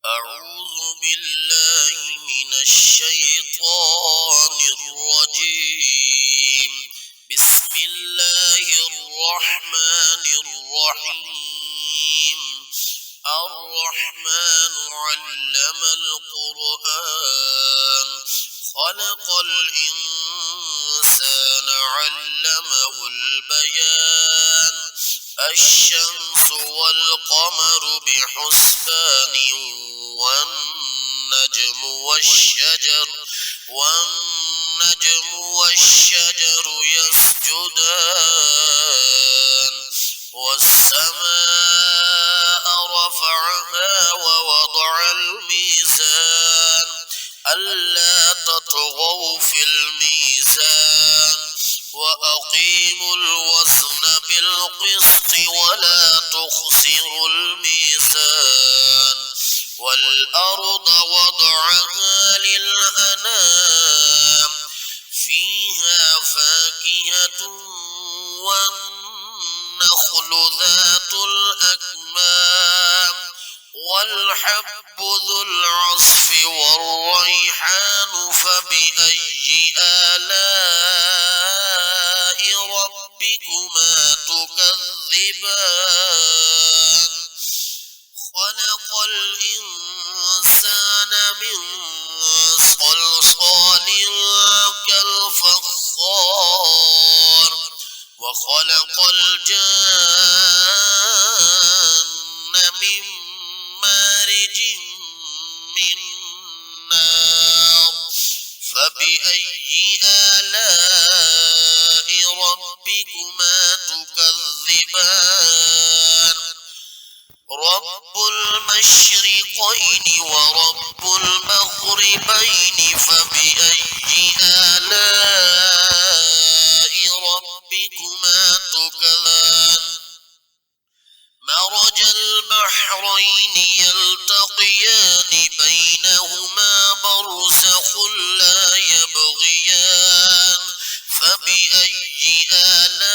أعوذ بالله من الشيطان الرجيم. بسم الله الرحمن الرحيم. الرحمن علم القرآن خلق الإنسان علمه البيان. الشمس والقمر بحسبان والنجم والشجر يسجدان. والسماء رفعها ووضع الميزان ألا تطغوا في الميزان وأقيموا الوزن بالقسط ولا تخسروا الميزان. والأرض وضعها للأنام فيها فاكهة والنخل ذات الأكمام والحب ذو العصف والريحان. فبأي آلاء ربكما تكذبان؟ خلق الإنسان من صلصال كالفخار وخلق الجن من مارج من نار. فبأي آلاء ربكما تكذبان؟ رب المشرقين ورب المغربين. فبأي آلاء ربكما تكذبان؟ مرج البحرين يلتقيان بينهما برزخ لا يبغيان. فبأي آلاء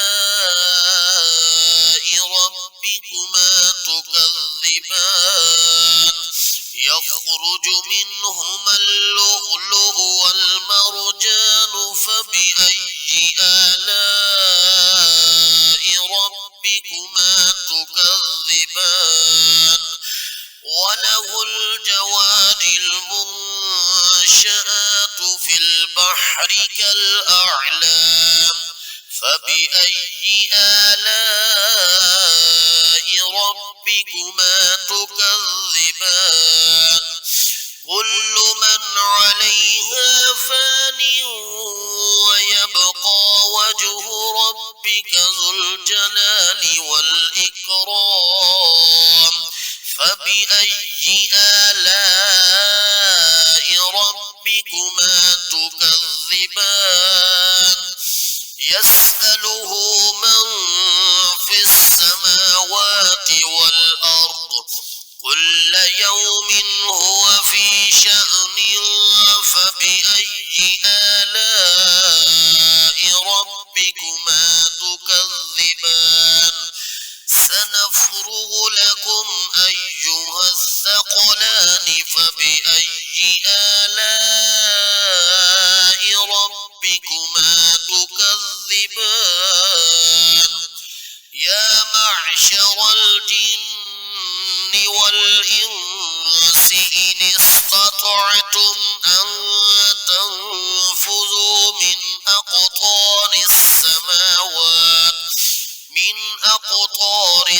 ربكما تكذبان؟ يخرج منهما اللؤلؤ والمرجان. فبأي آلاء ربكما تكذبان؟ وله الجوار المنشآت في البحر كالأعلام. فبأي آلاء ربكما تكذبان؟ كل من عليها فان ويبقى وجه ربك ذو الجلال والإكرام. فبأي آلاء ربكما تكذبان؟ يسأله من في السماوات والأرض كل يوم هو في شأن. فبأي آلاء ربكما تكذبان؟ سنفرغ لكم أيها الثقلان. فبأي آلاء ربكما تكذبان؟ يا معشر الجن والإنس إن استطعتم أن تنفذوا من أقطار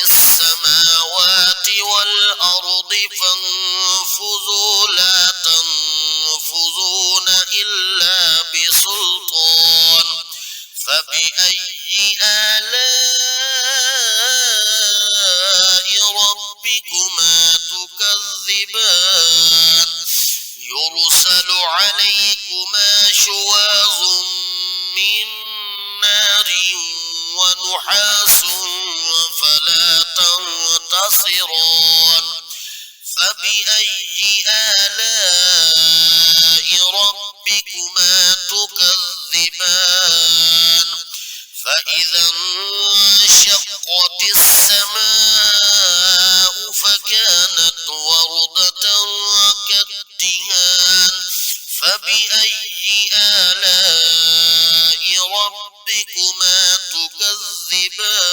السماوات والأرض فانفذوا لا تنفذون إلا بسلطان. فبأي آلاء ربكما تكذبان؟ يرسل عليكما شواظ من نار ونحاس فلا تنتصران. فبأي آلاء ربكما تكذبان؟ فإذا انشقت السماء فكانت وردة كالدهان فبأي آلاء ربكما تكذبان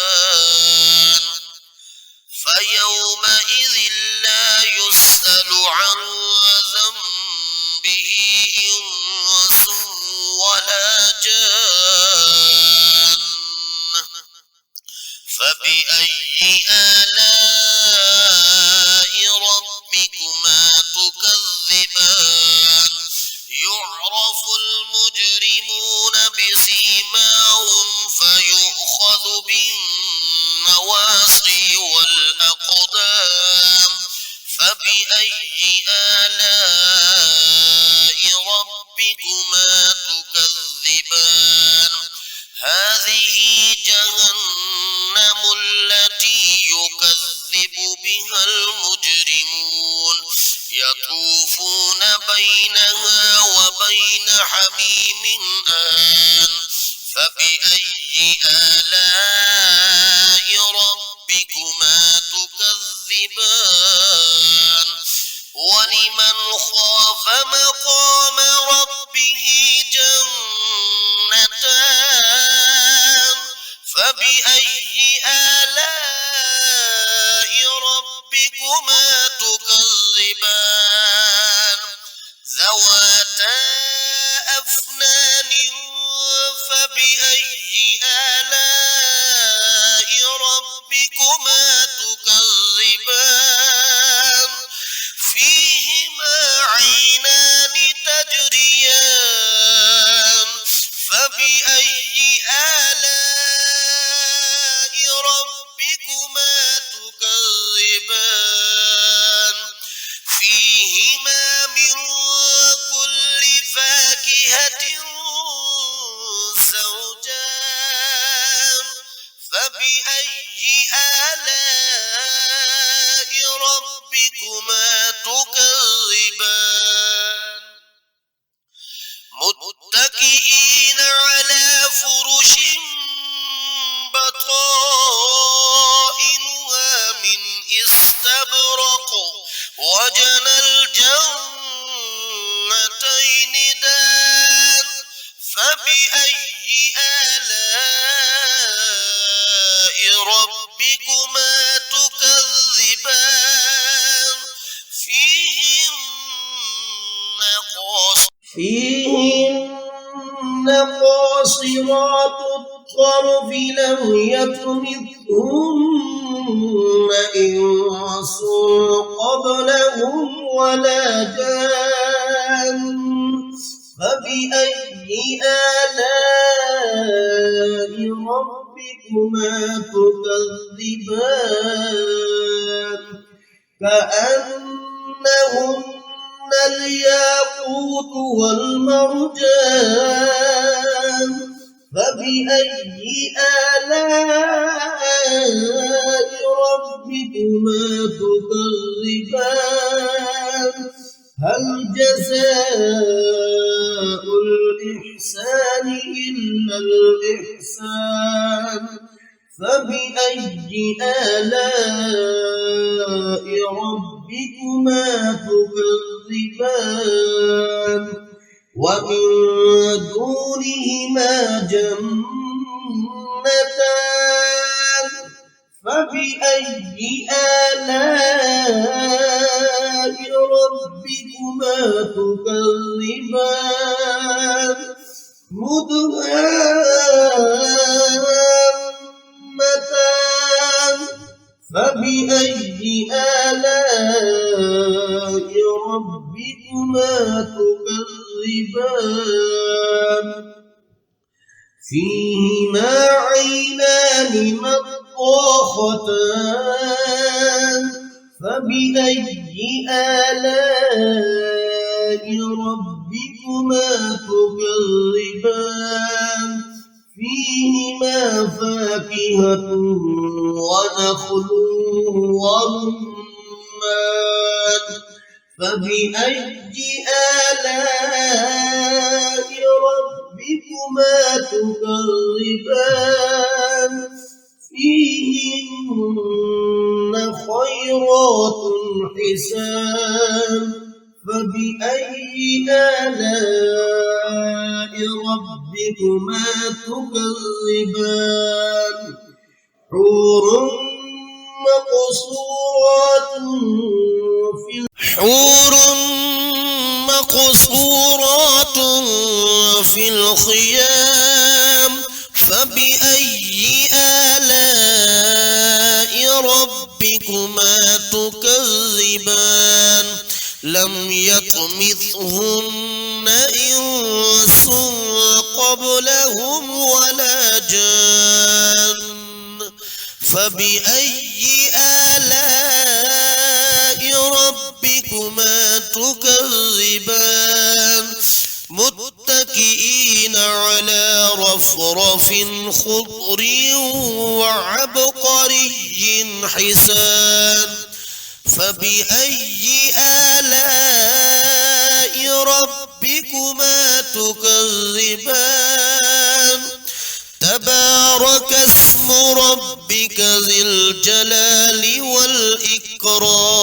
فيومئذ لا يسأل عن ذنبه إنس ولا جان فبأي آلاء ربكما تكذبان يعرف المجرمون بسيماهم فيؤخذ بالنواصي والأقدام فبأي آلاء ربكما تكذبان هذه جهنم التي يكذب بها المجرمون يطوفون بينها وبين حميم آن فبأي آلاء ربكما تكذبان ولمن خاف مقام ربه جنتان فبأي آلاء ربكما تكذبان ذواتا أفنان فبأي آلاء ربكما تكذبان فيهما عينان تجريان فبأي آلاء ربكما تكذبان فيهما من كل فاكهة زوجان فبأي آلاء ربكما تكذبان متكئين على فرش بطائنها من استبرق وجنى الجنتين دان فبأي آلاء ربكما تكذبان فيهن قاصرات الطرف لم يطمثهن إنس قبلهم ولا جان فبأي آلاء ربكما تكذبان كأنهن الياقوت والمرجان فبأي آلاء ربكما تكذبان هل جزاء الإحسان إلا الإحسان فبأي آلاء ربكما تكذبان ومن دونهما جنتان فبأي آلاء ربكما تكذبان مدهامتان فبأي آلاء ربكما تكذبان فيهما عينان نضاختان فبأي آلاء ربكما تكذبان فيهما فاكهة ونخل ورمان فبأي آلاء ربكما تكذبان فيهن خيرات حسان فبأي آلاء ربكما تكذبان حور مقصورات في الخيام فبأي آلاء ربكما تكذبان لم يطمثهن إنس قبلهم ولا جان فبأي آلاء ربكما تكذبان متكئين على رفرف خضر وعبقري حسان فبأي آلاء ربكما تكذبان تبارك اسم ربك ذي الجلال والإكرام